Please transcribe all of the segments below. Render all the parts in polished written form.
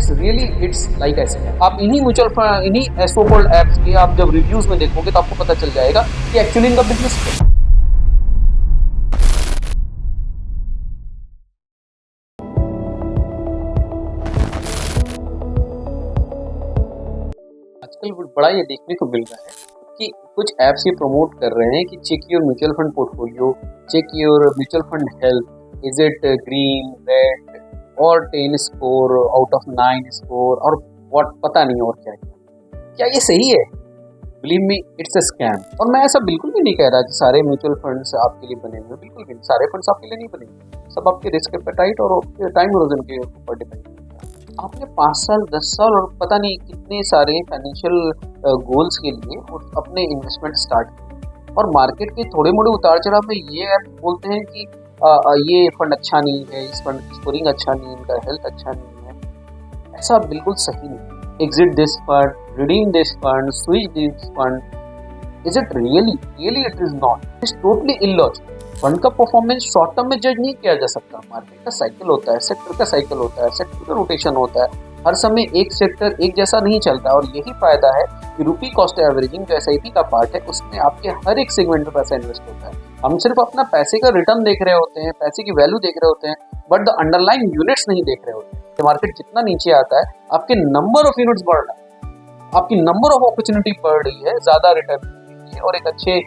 It's really it's like ऐसे। आप इन्हीं म्यूचुअल फंड, इन्हीं सो कॉल्ड एप्स के आप जब रिव्यूज में देखोगे तो आपको पता चल जाएगा कि एक्चुअली इनका बिजनेस क्या है। आजकल बड़ा ये देखने को मिल रहा है कि कुछ ऐप्स ये प्रमोट कर रहे हैं कि check your mutual fund portfolio, check your mutual fund health, is it green, red और 10 स्कोर आउट ऑफ 9 स्कोर और व्हाट पता नहीं और क्या क्या ये सही है? Believe me, it's a scam. और मैं ऐसा बिल्कुल भी नहीं कह रहा कि सारे म्यूचुअल फंड्स आपके लिए बने हुए, बिल्कुल भी नहीं। सारे फंड्स आपके लिए नहीं बने, सब आपके रिस्क एपेटाइट और टाइम होराइजन के ऊपर डिपेंड करता है। आपने 5 साल 10 साल और पता नहीं कितने सारे फाइनेंशियल गोल्स के लिए अपने इन्वेस्टमेंट स्टार्ट किए और मार्केट के थोड़े मोड़े उतार चढ़ाव में ये ऐप बोलते हैं कि ये फंड अच्छा नहीं है, इस फंड की स्कोरिंग अच्छा नहीं है, इनका हेल्थ अच्छा नहीं है। ऐसा बिल्कुल सही नहीं। Exit this fund, redeem this fund, switch this fund, is it really? Really it is not. It's totally illogical. Fund का परफॉर्मेंस शॉर्ट टर्म में जज नहीं किया जा सकता। मार्केट का साइकिल होता है, सेक्टर का साइकिल होता है, सेक्टर का रोटेशन होता है। हर समय एक सेक्टर एक जैसा नहीं चलता और यही फायदा है कि रुपी कॉस्ट एवरेजिंग जो एसआईपी का पार्ट है उसमें आपके हर एक सेगमेंट में पैसा इन्वेस्ट होता है। हम सिर्फ अपना पैसे का रिटर्न देख रहे होते हैं, पैसे की वैल्यू देख रहे होते हैं, बट द अंडरलाइन यूनिट्स नहीं देख रहे होते हैं। मार्केट जितना नीचे आता है आपके नंबर ऑफ यूनिट्स बढ़ रहा है, आपकी नंबर ऑफ अपॉर्चुनिटी बढ़ रही है ज्यादा रिटर्न और एक अच्छे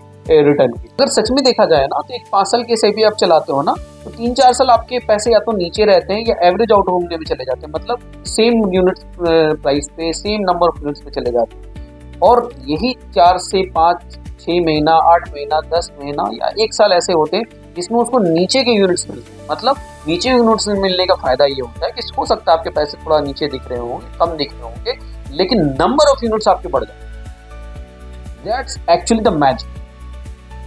रिटर्न की। अगर सच में देखा जाए ना तो एक 5 साल के एसआईपी आप चलाते हो ना तो 3-4 साल आपके पैसे या तो नीचे रहते हैं या एवरेज आउट होने में चले जाते हैं, मतलब सेम यूनिट्स प्राइस पे, सेम नंबर ऑफ यूनिट्स पे चले जाते हैं। और यही 4 से 5, 6 महीना, 8 महीना, 10 महीना या 1 साल ऐसे होते हैं जिसमें उसको नीचे के यूनिट्स मिलते हैं। मतलब नीचे यूनिट्स मिलने का फायदा ये होता है कि हो सकता है आपके पैसे थोड़ा नीचे दिख रहे होंगे, कम दिख रहे होंगे, लेकिन नंबर ऑफ यूनिट्स आपके बढ़ जाते हैं। That's actually the magic.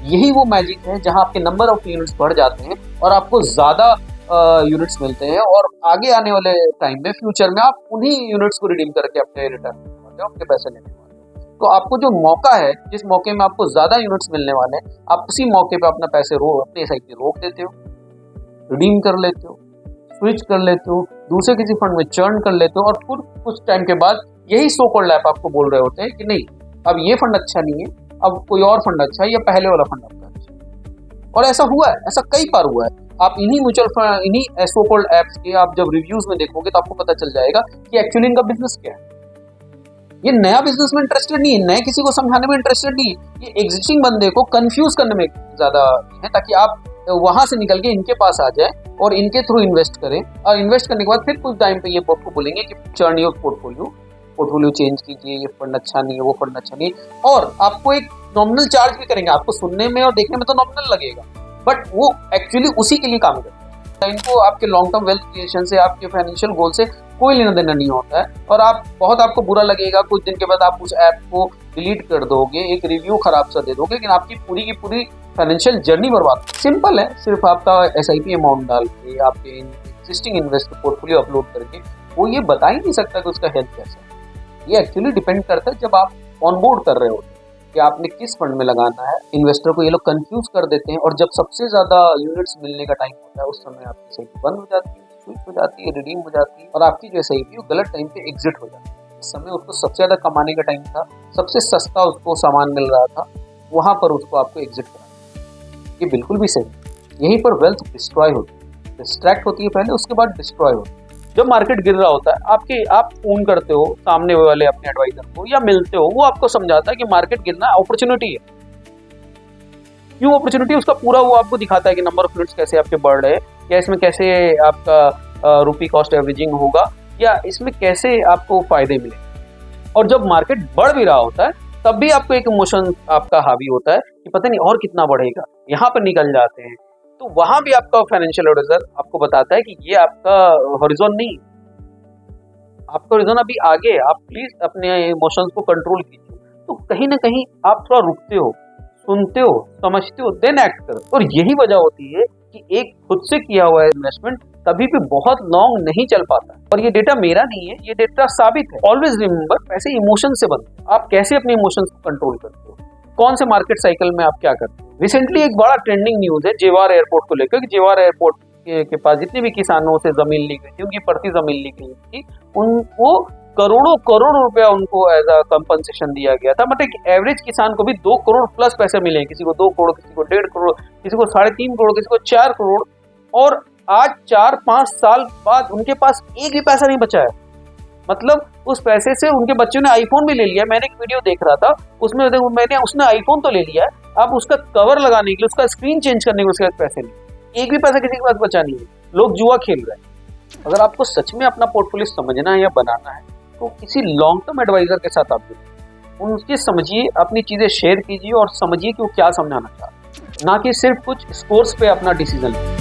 यही वो मैजिक है जहां आपके नंबर ऑफ यूनिट्स बढ़ जाते हैं और आपको ज्यादा यूनिट्स मिलते हैं और आगे आने वाले टाइम में, फ्यूचर में आप उन्हीं यूनिट्स को रिडीम करके अपने रिटर्न लेने हो, अपने पैसे लेने वाले हो। तो आपको जो मौका है, जिस मौके में आपको ज्यादा यूनिट्स मिलने वाले हैं, आप उसी मौके पे अपना पैसे अपने एसआईपी रोक देते हो, रिडीम कर लेते हो, स्विच कर लेते हो, दूसरे किसी फंड में चर्न कर लेते हो और फिर कुछ टाइम के बाद यही सो कॉल्ड ऐप आपको बोल रहे होते हैं कि नहीं, अब ये फंड अच्छा नहीं है, अब कोई और फंड अच्छा है या पहले वाला फंड आपका अच्छा है। और ऐसा हुआ है, ऐसा कई बार हुआ है। आप इन्हीं म्यूचुअल फंड, इन्हीं सो कॉल्ड एप्स के आप जब रिव्यूज में देखोगे तो आपको पता चल जाएगा कि एक्चुअली इनका बिजनेस क्या है। ये नया बिजनेस में इंटरेस्टेड नहीं है, नए किसी को समझाने में इंटरेस्टेड नहीं है, ये एग्जिस्टिंग बंदे को कंफ्यूज करने में ज्यादा है ताकि आप वहां से निकल के इनके पास आ जाए और इनके थ्रू इन्वेस्ट करें और इन्वेस्ट करने के बाद फिर कुछ टाइम पे ये आपको बोलेंगे कि चर्न योर पोर्टफोलियो चेंज कीजिए, ये फंड अच्छा नहीं है, वो फंड अच्छा नहीं है, और आपको एक नॉमिनल चार्ज भी करेंगे। आपको सुनने में और देखने में तो नॉमिनल लगेगा, बट वो एक्चुअली उसी के लिए काम करते हैं। इनको आपके लॉन्ग टर्म वेल्थ क्रिएशन से, आपके फाइनेंशियल गोल से कोई लेना देना नहीं होता है। और आपको बुरा लगेगा, कुछ दिन के बाद आप उस ऐप को डिलीट कर दोगे, एक रिव्यू खराब सा दे दोगे, लेकिन आपकी पूरी की पूरी फाइनेंशियल जर्नी बर्बाद। सिंपल है, सिर्फ आपका एसआईपी अमाउंट डाल के, आपके एग्जिस्टिंग इन्वेस्टर पोर्टफोलियो अपलोड करके वो ये बता ही नहीं सकता कि उसका हेल्थ कैसा है। ये एक्चुअली डिपेंड करता है जब आप ऑनबोर्ड कर रहे होते हैं कि आपने किस फंड में लगाना है। इन्वेस्टर को ये लोग कंफ्यूज कर देते हैं और जब सबसे ज्यादा यूनिट्स मिलने का टाइम होता है उस समय आपकी एसआईपी बंद हो जाती है, स्विच हो जाती है, रिडीम हो जाती है और आपकी जो एसआईपी वो गलत टाइम पे एग्जिट हो जाती है। इस समय उसको सबसे ज्यादा कमाने का टाइम था, सबसे सस्ता उसको सामान मिल रहा था, वहां पर उसको आपको एग्जिट करना। ये बिल्कुल भी सही। यहीं पर वेल्थ डिस्ट्रॉय होती है, डिस्ट्रैक्ट होती है पहले, उसके बाद डिस्ट्रॉय होती है। जब मार्केट गिर रहा होता है, आप फोन करते हो सामने वाले अपने एडवाइजर को या मिलते हो, वो आपको समझाता है कि मार्केट गिरना अपॉर्चुनिटी है। क्यों अपॉर्चुनिटी? उसका पूरा वो आपको दिखाता है कि नंबर ऑफ यूनिट्स कैसे आपके बढ़ रहे हैं, या इसमें कैसे आपका रुपी कॉस्ट एवरेजिंग होगा, या इसमें कैसे आपको फायदे मिले। और जब मार्केट बढ़ भी रहा होता है तब भी आपको एक इमोशन आपका हावी होता है कि पता नहीं और कितना बढ़ेगा, यहाँ पर निकल जाते हैं। तो वहां भी आपका फाइनेंशियल एडवाइजर आपको बताता है कि ये आपका हॉरिजॉन नहीं, आपका हॉरिजॉन अभी आगे है, आप प्लीज अपने इमोशंस को कंट्रोल कीजिए। तो कहीं ना कहीं आप थोड़ा रुकते हो, सुनते हो, समझते हो, देन एक्ट करो। और यही वजह होती है कि एक खुद से किया हुआ इन्वेस्टमेंट कभी भी बहुत लॉन्ग नहीं चल पाता। और ये डेटा मेरा नहीं है, ये डेटा साबित है। ऑलवेज रिमेंबर, पैसे इमोशन से बनते हैं। आप कैसे अपने इमोशंस को कंट्रोल करते हो, कौन से मार्केट साइकिल में आप क्या करते हो। रिसेंटली एक बड़ा ट्रेंडिंग न्यूज है जेवार एयरपोर्ट को लेकर कि जेवार एयरपोर्ट के पास जितने भी किसानों से जमीन ली गई थी, उनकी पड़ती जमीन ली गई थी, उनको करोड़ों करोड़ रुपया उनको एज अ कंपनसेशन दिया गया था। मतलब एवरेज किसान को भी 2 करोड़ प्लस पैसे मिले हैं, किसी को 2 करोड़, किसी को 1.5 करोड़, किसी को 3.5 करोड़, किसी को 4 करोड़। और आज 4-5 साल बाद उनके पास एक भी पैसा नहीं बचा है। मतलब उस पैसे से उनके बच्चों ने आईफोन भी ले लिया। मैंने एक वीडियो देख रहा था, उसमें देखो उसने आईफोन तो ले लिया है, अब उसका कवर लगाने के लिए, उसका स्क्रीन चेंज करने के लिए उसके पास पैसे नहीं, एक भी पैसा किसी के पास बचा नहीं है। लोग जुआ खेल रहे हैं। अगर आपको सच में अपना पोर्टफोलियो समझना है या बनाना है, तो किसी लॉन्ग टर्म एडवाइजर के साथ आप जुड़िए, उनकी समझिए, अपनी चीजें शेयर कीजिए और समझिए कि वो क्या समझाना चाह रहे हैं, ना कि सिर्फ कुछ स्कोर्स पे अपना डिसीजन लीजिए।